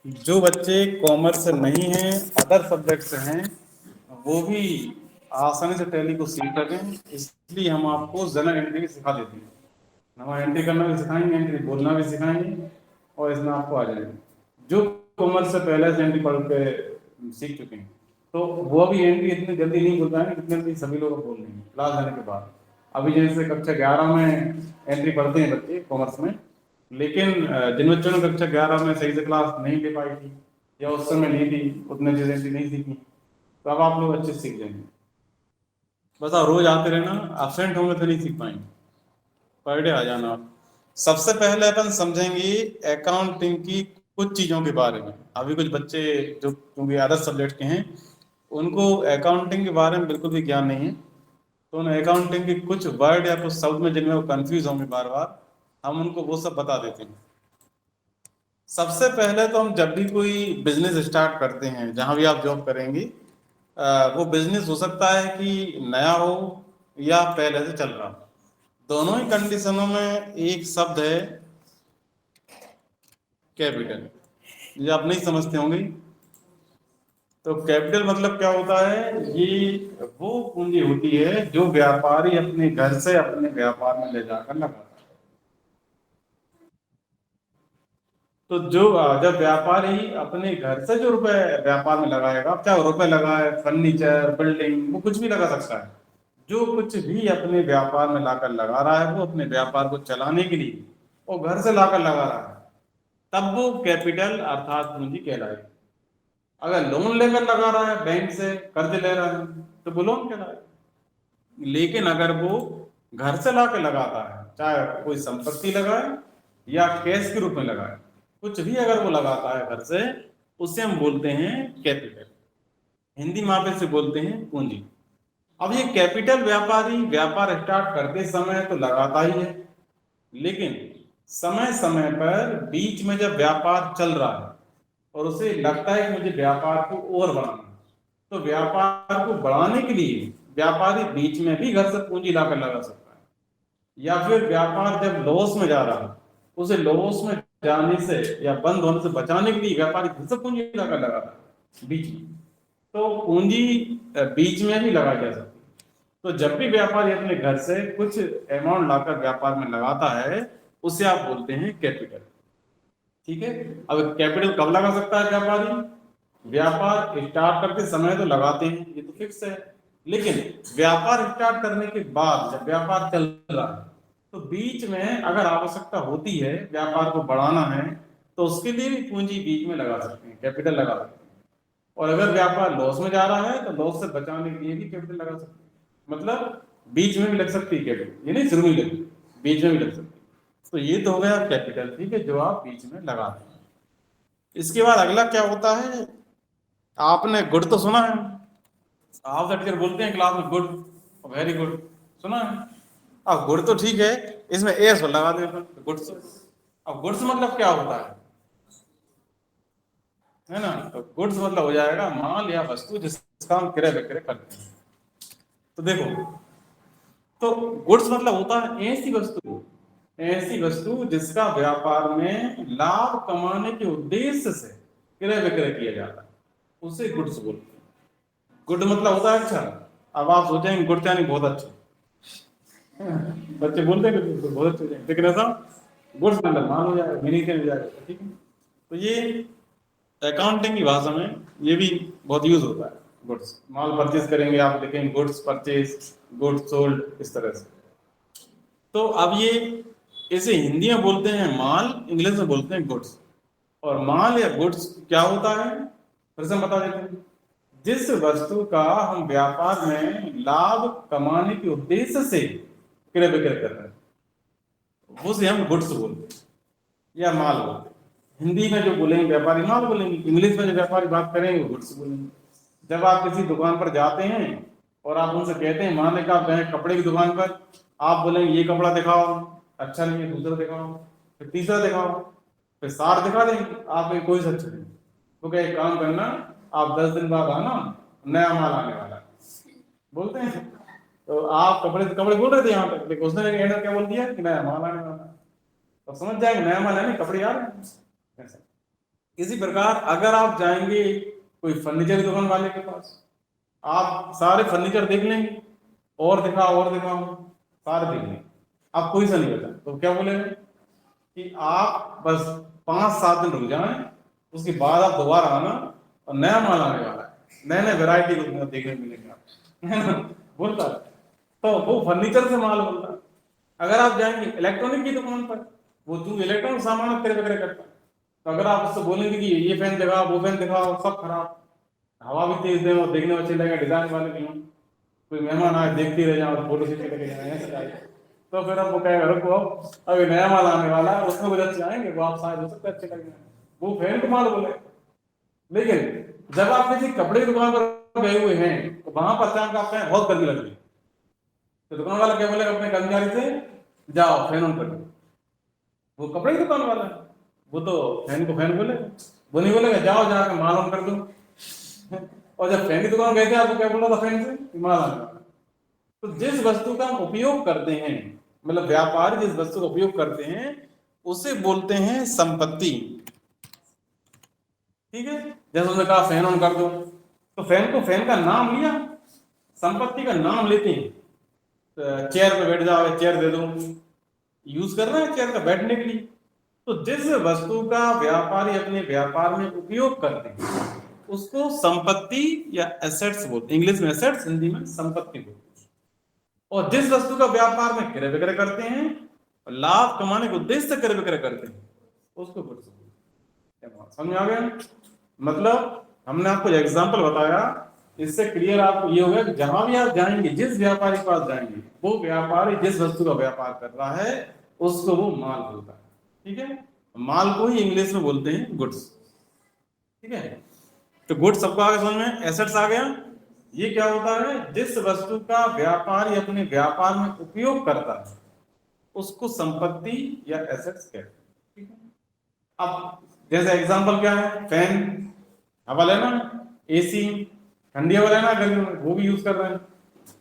जो बच्चे कॉमर्स नहीं हैं, अदर सब्जेक्ट्स हैं, वो भी आसानी से टैली को सीख सकें, इसलिए हम आपको जनरल एंट्री भी सिखा देते हैं। हम एंट्री करना भी सिखाएंगे, एंट्री बोलना भी सिखाएंगे, और इसमें आपको आ जाएंगे। जो कॉमर्स से पहले से एंट्री पढ़ के सीख चुके हैं, तो वो भी एंट्री इतनी जल्दी नहीं बोल पाएंगे जितनी जल्दी सभी लोग बोल लेंगे क्लास जाने के बाद। अभी जैसे कक्षा 11 में एंट्री पढ़ते हैं बच्चे कॉमर्स में, लेकिन जिन बच्चों ने कक्षा 11 में सही से क्लास नहीं ले पाई थी या उस समय नहीं थी, उतने चीज़ एंट्री नहीं सीखी, तो अब आप लोग अच्छे से सीख जाएंगे। बस आप रोज आते रहना, एब्सेंट होंगे तो नहीं सीख पाएंगे, पर डे आ जाना आप। सबसे पहले अपन समझेंगे अकाउंटिंग की कुछ चीज़ों के बारे में। अभी कुछ बच्चे जो क्योंकि अदर सब्जेक्ट के हैं, उनको अकाउंटिंग के बारे में बिल्कुल भी ज्ञान नहीं है, तो उन अकाउंटिंग के कुछ वर्ड या कुछ शब्द में जिनमें वो कंफ्यूज होंगे बार बार, हम उनको वो सब बता देते हैं। सबसे पहले तो हम जब भी कोई बिजनेस स्टार्ट करते हैं, जहाँ भी आप जॉब करेंगे, वो बिजनेस हो सकता है कि नया हो या पहले से चल रहा हो। दोनों ही कंडीशनों में एक शब्द है कैपिटल, ये आप नहीं समझते होंगे। तो कैपिटल मतलब क्या होता है? ये वो पूंजी होती है जो व्यापारी अपने घर से अपने व्यापार में ले जाकर लगाता है। तो जो जब व्यापारी अपने घर से जो रुपए व्यापार में लगाएगा, चाहे रुपए लगाए, फर्नीचर, बिल्डिंग, वो कुछ भी लगा सकता है। जो कुछ भी अपने व्यापार में लाकर लगा रहा है, वो अपने व्यापार को चलाने के लिए वो घर से लाकर लगा रहा है, तब वो कैपिटल अर्थात पूंजी कहलाएगी। अगर लोन लेकर लगा रहा है, बैंक से कर्ज ले रहा है, तो वो लोन कहलाएगा। लेकिन अगर वो घर से ला के लगाता है, चाहे कोई संपत्ति लगाए या कैश के रूप में लगाए, कुछ भी अगर वो लगाता है घर से, उसे हम बोलते हैं कैपिटल। हिंदी में आप इसे बोलते हैं पूंजी। अब ये कैपिटल व्यापारी व्यापार स्टार्ट करते समय तो लगाता ही है, लेकिन समय समय पर बीच में जब व्यापार चल रहा है और उसे लगता है कि मुझे व्यापार को और बढ़ाना है, तो व्यापार को बढ़ाने के लिए व्यापारी बीच में भी घर से पूंजी लाकर लगा सकता है। या फिर व्यापार जब लॉस में जा रहा है, उसे लॉस में जाने से या बंद होने से बचाने के लिए व्यापारी घर से पूंजी लाकर लगा रहा है बीच में। तो पूंजी बीच में भी लगाई जा सकती है। तो जब भी व्यापारी अपने घर से कुछ अमाउंट लाकर व्यापार में लगाता है, उसे आप बोलते हैं कैपिटल। ठीक है। अब कैपिटल कब लगा सकता है व्यापारी? व्यापार स्टार्ट करते समय तो लगाते हैं, ये तो फिक्स है। लेकिन व्यापार स्टार्ट करने के बाद जब व्यापार चल रहा है, तो बीच में अगर आवश्यकता होती है, व्यापार को बढ़ाना है, तो उसके लिए भी पूंजी बीच में लगा सकते हैं, कैपिटल लगा सकते हैं। और अगर व्यापार लॉस में जा रहा है, तो लॉस से बचाने के लिए भी कैपिटल लगा सकते हैं। मतलब बीच में भी लग सकती है कैपिटल, ये नहीं शुरू में लगी, बीच में भी लग सकती है। तो ये तो हो गया कैपिटल, ठीक है, जो आप बीच में लगाते हैं। इसके बाद अगला क्या होता है? आपने गुड तो सुना है, आप डट कर बोलते हैं क्लास में गुड, वेरी गुड, सुना है। अब गुड तो ठीक है, इसमें एस लगा देते हैं गुड्स। अब गुड्स मतलब क्या होता है ना? तो गुड्स मतलब हो जाएगा माल या वस्तु जिसका हम क्रय विक्रय करते हैं। तो देखो, तो गुड्स मतलब होता है ऐसी वस्तु जिसका व्यापार में लाभ कमाने के उद्देश्य से क्रय विक्रय किया जाता है, उसे गुड्स बोलते हैं। गुड मतलब होता है अच्छा। अब आप सोचेंगे गुड यानी बहुत अच्छा, बच्चे बोलते हैं कि बहुत अच्छे हो जाएंगे, लेकिन ऐसा गुड्स मतलब माल हो जाएगा, मीनिंग चेंज हो जाएगा। ठीक है। तो ये अकाउंटिंग की भाषा में ये भी बहुत यूज होता है। गुड्स, माल परचेज करेंगे, आप देखेंगे गुड्स परचेज, गुड्स सोल्ड, इस तरह से। तो अब ये इसे हिंदी में बोलते हैं माल, इंग्लिश में बोलते हैं गुड्स। और माल या गुड्स क्या होता है, फिर से हम बता देते हैं। जिस वस्तु का हम व्यापार में लाभ कमाने के उद्देश्य से क्रय विक्रय कर रहे हैं, उसे हम गुड्स बोलते हैं या माल बोलते हैं। हिंदी में जो बोलेंगे व्यापारी माल बोलेंगे, इंग्लिश में जो व्यापारी बात करेंगे वो गुड्स बोलेंगे। जब आप किसी दुकान पर जाते हैं और आप उनसे कहते हैं, मान लें कि आप गए कपड़े की दुकान पर, आप बोलेंगे ये कपड़ा दिखाओ, अच्छा नहीं है, दूसरा दिखाओ, फिर तीसरा दिखाओ, फिर 60 दिखा देंगे, आप कोई सा अच्छा नहीं। तो क्या एक काम करना, आप 10 दिन बाद आना, नया माल आने वाला है, बोलते हैं। तो आप कपड़े कपड़े बोल रहे थे यहाँ तक, लेकिन उसने एंड क्या बोल दिया कि नया माल आने वाला है। तो समझ जाएंगे नया माल है नहीं, कपड़े आ रहे हैं ऐसा। इसी प्रकार अगर आप जाएंगे कोई फर्नीचर की दुकान वाले के पास, आप सारे फर्नीचर देख लेंगे, और दिखाओ, सारे देख लेंगे, आप कोई सा नहीं बचा, तो क्या बोलेगा कि आप बस 5-7 दिन रुक जाएं, उसके बाद आप दोबारा आना, और नया माल आने वाला है, नए नए वेरायटी देखने को मिलेगा, है ना, बोलता है। तो वो फर्नीचर से माल बोलता है। अगर आप जाएंगे इलेक्ट्रॉनिक की दुकान पर, वो तू इलेक्ट्रॉनिक सामान तेरे वगैरह करता है, तो अगर आप उससे बोलेंगे कि ये फैन दिखाओ, वो फैन दिखाओ, सब खराब, हवा भी तेज दे और देखने में अच्छे लगेगा, डिजाइन वाले भी हों, कोई मेहमान आए देखते रह जाए और फोटो खींच के लेके जाए, ऐसे जाए, तो फिर हम वो कहेगा रुको, अभी नया माल आने वाला है, उसमें कुछ अच्छे आएंगे, वो आप शायद हो सकते अच्छे लगेंगे, वो फैन को माल बोले। लेकिन जब आप किसी कपड़े की दुकान पर गए हुए हैं, तो वहां पर अचानक आप कहें बहुत गर्मी लग रही है, तो दुकान वाला क्या बोलेगा अपने कर्मचारी से, जाओ फैन ऑन कर दो। वो कपड़े की दुकान वाला है, वो तो फैन को फैन बोलेगा, वो नहीं बोलेगा जाओ जाकर माल ऑन कर दो। और जब फैन की दुकान गए थे, आपको क्या बोला था फैन से कि माल आने वाला है। तो जिस वस्तु का हम उपयोग करते हैं, मतलब व्यापारी जिस वस्तु का उपयोग करते हैं, उसे बोलते हैं संपत्ति। ठीक है, जैसे उसने कहा फैन ऑन कर दो, तो फैन को फैन का नाम लिया, संपत्ति का नाम लेते हैं। तो चेयर पे बैठ जाओ, चेयर दे दो, यूज कर रहे हैं चेयर का बैठने के लिए। तो जिस वस्तु का व्यापारी अपने व्यापार में उपयोग करते हैं, उसको संपत्ति या एसेट्स बोलते हैं, इंग्लिश में एसेट्स, हिंदी में संपत्ति बोलते हैं। और जिस वस्तु का व्यापार में क्रय विक्रय करते हैं और लाभ कमाने के उद्देश्य से क्रय विक्रय करते हैं, उसको गुड्स बोलते हैं। समझ में आ गया? मतलब हमने आपको एग्जांपल बताया, इससे क्लियर आपको ये होगा कि जहां भी आप जाएंगे, जिस व्यापारी के पास जाएंगे, वो व्यापारी जिस वस्तु का व्यापार कर रहा है, उसको वो माल बोलता है। ठीक है, माल को ही इंग्लिश में बोलते हैं गुड्स। ठीक है, तो गुड्स सबको आगे समझ में, एसेट्स आ गया। ये क्या होता है, जिस वस्तु का व्यापारी अपने व्यापार में उपयोग करता है, उसको संपत्ति या एसेट्स कहते हैं। ठीक है, अब जैसे एग्जांपल क्या है, फैन हवा लेना, एसी ठंडी हवा लेना, गर्मी में वो भी यूज कर रहे हैं।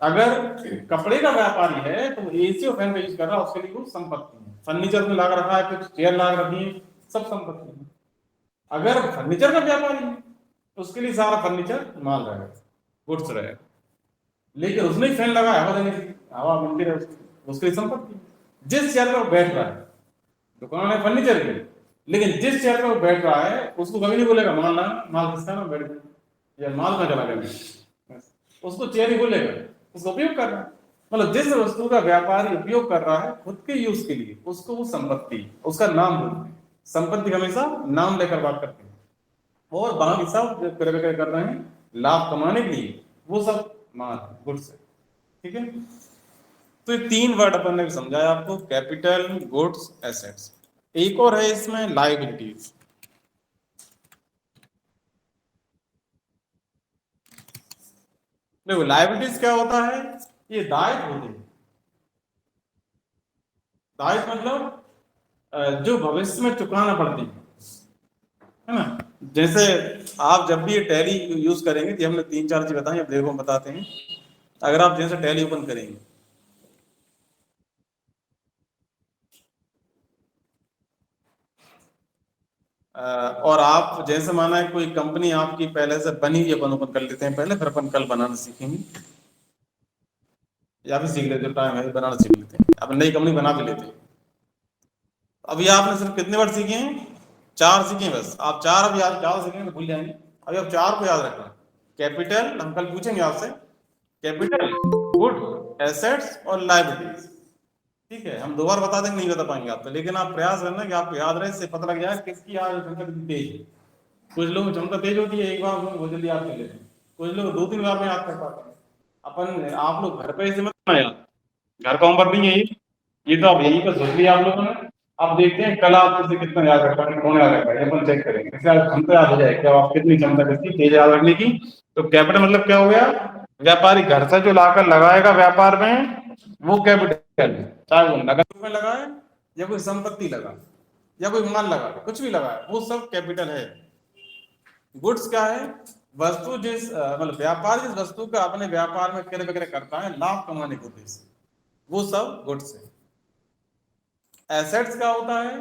अगर कपड़े का व्यापारी है तो एसी और फैन का यूज कर रहा है, उसके लिए वो संपत्ति है। फर्नीचर में ला रखा है, कुछ चेयर ला रखी है, सब संपत्ति है। अगर फर्नीचर का व्यापारी है तो उसके लिए सारा फर्नीचर माल रहेगा, गुड्स रहेगा। लेकिन उसने फैन लगाया हवा देने की, हवा मिलती रहे उसके लिए संपत्ति। जिस चेयर पर बैठ रहा है, दुकान है फर्नीचर की, लेकिन जिस चेयर पर बैठ रहा है उसको कभी नहीं बोलेगा माल ना, माल किसका ना, बैठ गया या माल का चला गया, उसको चेयर ही बोलेगा, उसको उपयोग कर रहा है। मतलब जिस वस्तु का व्यापारी उपयोग कर रहा है खुद के यूज के लिए, उसको वो संपत्ति, उसका नाम बोलते हैं। संपत्ति हमेशा नाम लेकर बात करते हैं। और बाकी सब जो क्रय विक्रय कर रहे हैं लाभ कमाने के लिए, वो सब माल गुड्स है। ठीक है, तो ये 3 वर्ड अपन ने समझाया आपको, कैपिटल, गुड्स, एसेट्स। एक और है इसमें लायबिलिटीज। देखो लायबिलिटीज क्या होता है, ये दायित्व होते हैं। दायित्व मतलब जो भविष्य में चुकाना पड़ती है ना। जैसे आप जब भी ये टैली यूज करेंगे, तो हमने 3-4 चीज बताई, अब देखो हम बताते हैं। अगर आप जैसे टैली ओपन करेंगे, और आप जैसे माना है कोई कंपनी आपकी पहले से बनी हुई, अपन ओपन कर लेते हैं पहले, फिर अपन कल बनाना सीखेंगे, या फिर सीख लेते, टाइम है बनाना सीख लेते हैं, अब नई कंपनी बना भी लेते हैं। अभी आपने सिर्फ कितने वर्ड सीखे हैं? 4 सीखे हैं बस। आप 4 अब याद, ज्यादा सीखेंगे तो भूल जाएंगे। अभी आप 4 को याद रखना। कैपिटल, हम कल पूछेंगे आपसे, कैपिटल, गुड, एसेट्स और लायबिलिटीज। ठीक है, हम 2 बार बता देंगे, नहीं बता पाएंगे आप तो, लेकिन आप प्रयास करना कि आपको याद रहे, इससे पता लग जाए किसकी याद क्षमता कितनी तेज है। कुछ लोगों की क्षमता तेज होती है, एक बार में बहुत जल्दी याद कर लेते हैं, कुछ लोग 2-3 बार में याद कर पाते हैं। अपन, आप लोग घर पे ऐसे मत ना याद, घर का होमवर्क नहीं है ये तो आप यहीं पर सोच लिया आप लोगों ने। अब देखते हैं कल आप इसे कितना याद रख पाएंगे, कौन याद रख पाएंगे, अपन चेक करेंगे, इससे आप क्षमता याद हो जाए क्या, आप कितनी क्षमता कितनी तेज याद रखने की। तो कैपिटल मतलब क्या हो गया, व्यापारी घर से जो लाकर लगाएगा व्यापार में, वो कैपिटल है। चाहे वो नगद में लगाए या कोई संपत्ति लगाए या कोई माल लगाए, कुछ भी लगाए, वो सब कैपिटल है। गुड्स क्या है, वस्तु जिस मतलब व्यापार जिस वस्तु का अपने व्यापार में क्रय विक्रय करता है लाभ कमाने के उद्देश्य से, वो सब गुड्स है। एसेट्स क्या होता है,